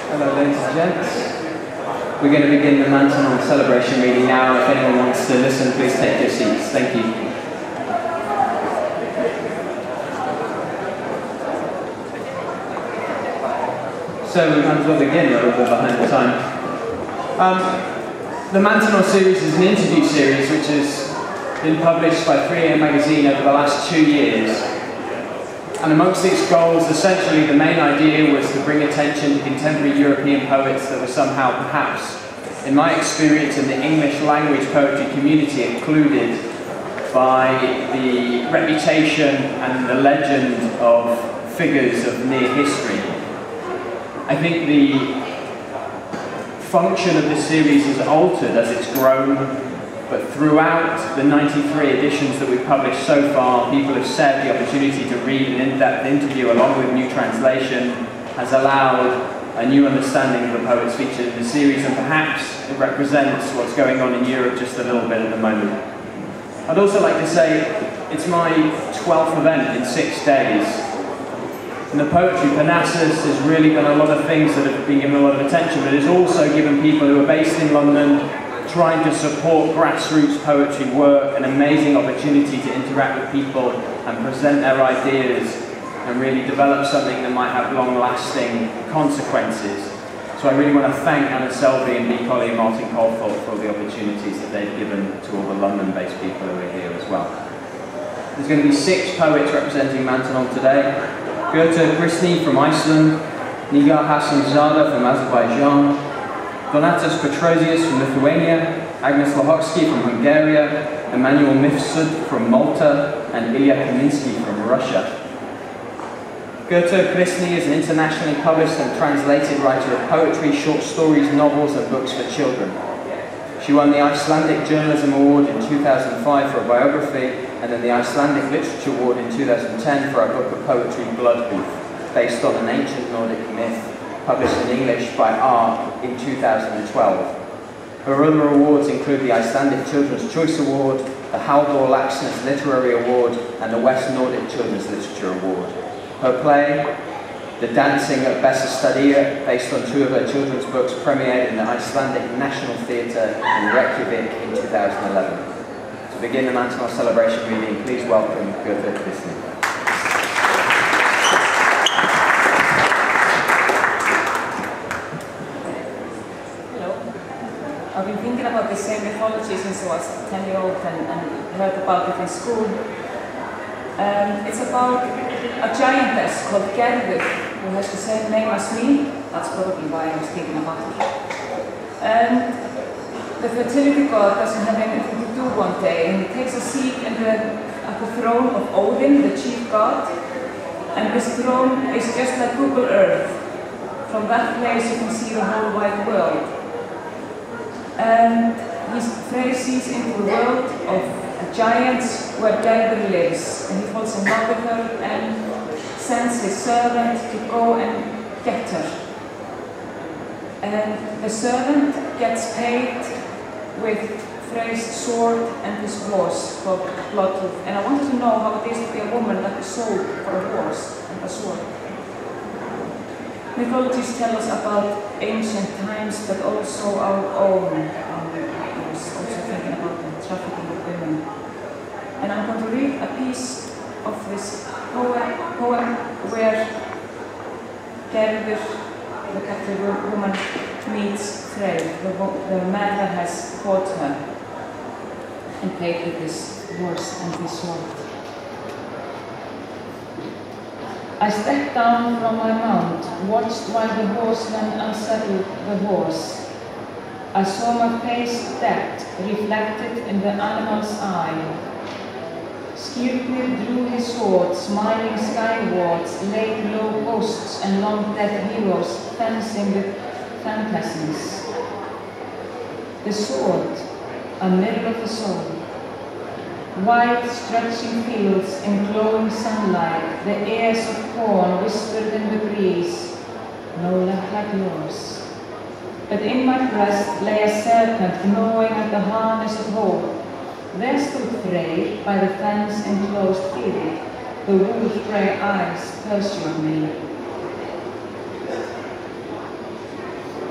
Hello ladies and gents. We're going to begin the Maintenant celebration reading now. If anyone wants to listen, please take your seats. Thank you. So we might as well begin, we're a little bit behind the time. The Maintenant series is an interview series which has been published by 3am magazine over the last 2 years. And amongst its goals, essentially the main idea was to bring attention to contemporary European poets that were somehow, perhaps, in my experience in the English language poetry community, included by the reputation and the legend of figures of near history. I think the function of this series has altered as it's grown. But throughout the 93 editions that we've published so far, people have said the opportunity to read an in-depth interview along with new translation has allowed a new understanding of the poets featured in the series, and perhaps it represents what's going on in Europe just a little bit at the moment. I'd also like to say it's my 12th event in 6 days. And the poetry Parnassus has really done a lot of things that have been given a lot of attention, but it's also given people who are based in London trying to support grassroots poetry work an amazing opportunity to interact with people and present their ideas and really develop something that might have long-lasting consequences. So I really want to thank Anna Selby and Lee Colley and Martin Colthorpe for all the opportunities that they've given to all the London-based people who are here as well. There's going to be 6 poets representing Maintenant today. Gerdur Kristny from Iceland, Nigar Hassanzada from Azerbaijan, Donatas Petrosius from Lithuania, Agnes Lohoksky from Hungary, Emmanuel Mifsud from Malta, and Ilya Kaminsky from Russia. Gerdur Kristny is an internationally published and translated writer of poetry, short stories, novels, and books for children. She won the Icelandic Journalism Award in 2005 for a biography, and then the Icelandic Literature Award in 2010 for a book of poetry, Bloodhoof, based on an ancient Nordic myth, published in English by R in 2012. Her other awards include the Icelandic Children's Choice Award, the Halldór Laxness Literary Award, and the West Nordic Children's Literature Award. Her play, The Dancing at Bessastadia, based on 2 of her children's books, premiered in the Icelandic National Theatre in Reykjavik in 2011. To begin the Maintenant celebration reading, please welcome Gerdur Kristny. I've been thinking about the same mythology since I was 10-year-old and heard about it in school. It's about a giantess called Gerdur, who has the same name as me. That's probably why I was thinking about it. And the fertility god doesn't have anything to do one day, and he takes a seat at the throne of Odin, the chief god. And this throne is just like Google Earth. From that place you can see the whole wide world. And Freyr sees into the world of giants where Gerdur lives, and he falls in love with her and sends his servant to go and get her. And the servant gets paid with Freyr's sword and his horse for Bloodhoof. And I wanted to know how it is to be a woman that is sold for a horse and a sword. Mythologies tell us about ancient times, but also our own. I was also thinking about the trafficking of women. And I'm going to read a piece of this poem where Gerdur, the captive woman, meets Freyr, the man that has bought her and paid with his horse and his sword. I stepped down from my mount, watched while the horseman unsaddled the horse. I saw my face depth reflected in the animal's eye. Skirnir drew his sword, smiling skywards, laid low posts and long-dead heroes fencing with phantasms. The sword, a mirror of the soul. Wide stretching fields in glowing sunlight, the airs of corn whispered in the breeze, no left like yours. But in my breast lay a serpent gnawing at the harness of hope. There stood Freyr by the fence-enclosed field, the wolf-grey eyes pursued me.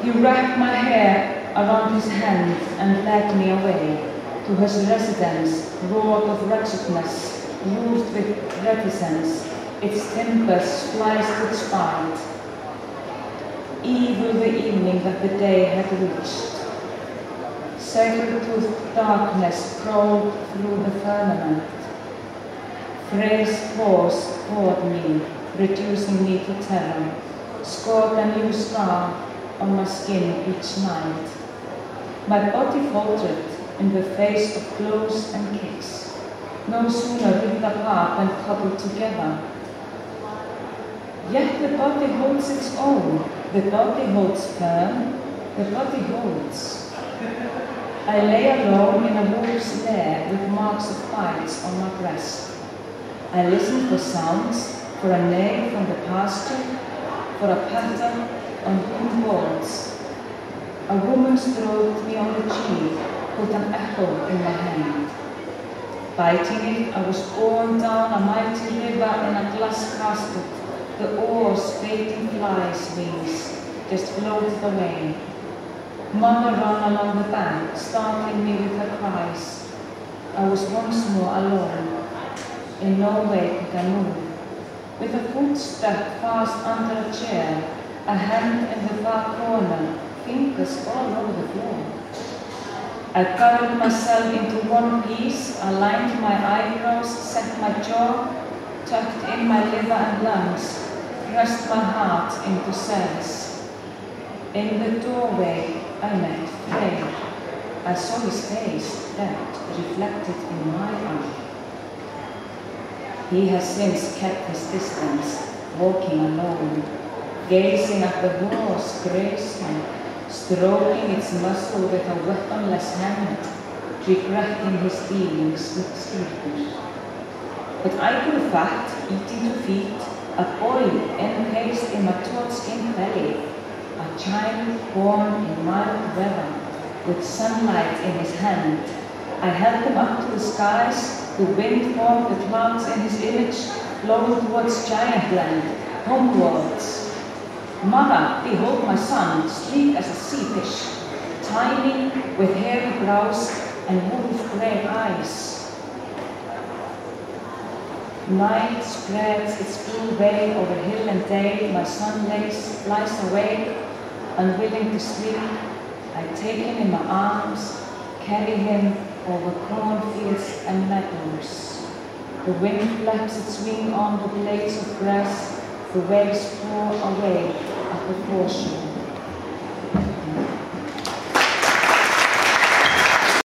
He wrapped my hair around his hand and led me away to his residence, wrought of wretchedness, roofed with reticence, its timbers spliced with spite. Evil the evening that the day had reached. Saber-toothed darkness crawled through the firmament. Frey's paws pawed me, reducing me to terror, scored a new scar on my skin each night. My body faltered in the face of blows and kicks, no sooner ripped apart than cobbled together. Yet the body holds its own, the body holds firm, the body holds. I lay alone in a wolf's lair with marks of bites on my breast. I listened for sounds, for a neigh from the pasture, for a patter on wooden boards. A woman stroked me on the cheek, put an apple in my hand. Biting it, I was borne down a mighty river in a glass casket. The oars, fading flies' wings, just floated away. Mother ran along the bank, startling me with her cries. I was once more alone. In no way could I move. With a foot stuck fast under a chair, a hand in the far corner, fingers all over the floor. I covered myself into one piece, aligned my eyebrows, set my jaw, tucked in my liver and lungs, pressed my heart into cells. In the doorway, I met Frey. I saw his face, that reflected in my eye. He has since kept his distance, walking alone, gazing at the horse grazing, stroking its muzzle with a weaponless hand, regretting his dealings with sleepers. But I grew fat, eating to feed, a boy encased in my taut-skinned belly, a child born in mild weather, with sunlight in his hand. I held him up to the skies, the wind formed the clouds in his image, blowing towards giant land, homewards. Mother, behold my son, sleek as a sea fish, tiny, with hairy brows and wolf-grey eyes. Night spreads its blue veil over hill and dale, my son lies awake, unwilling to sleep. I take him in my arms, carry him over cornfields and meadows. The wind flaps its wing on the blades of grass, the waves pour away at the foreshore.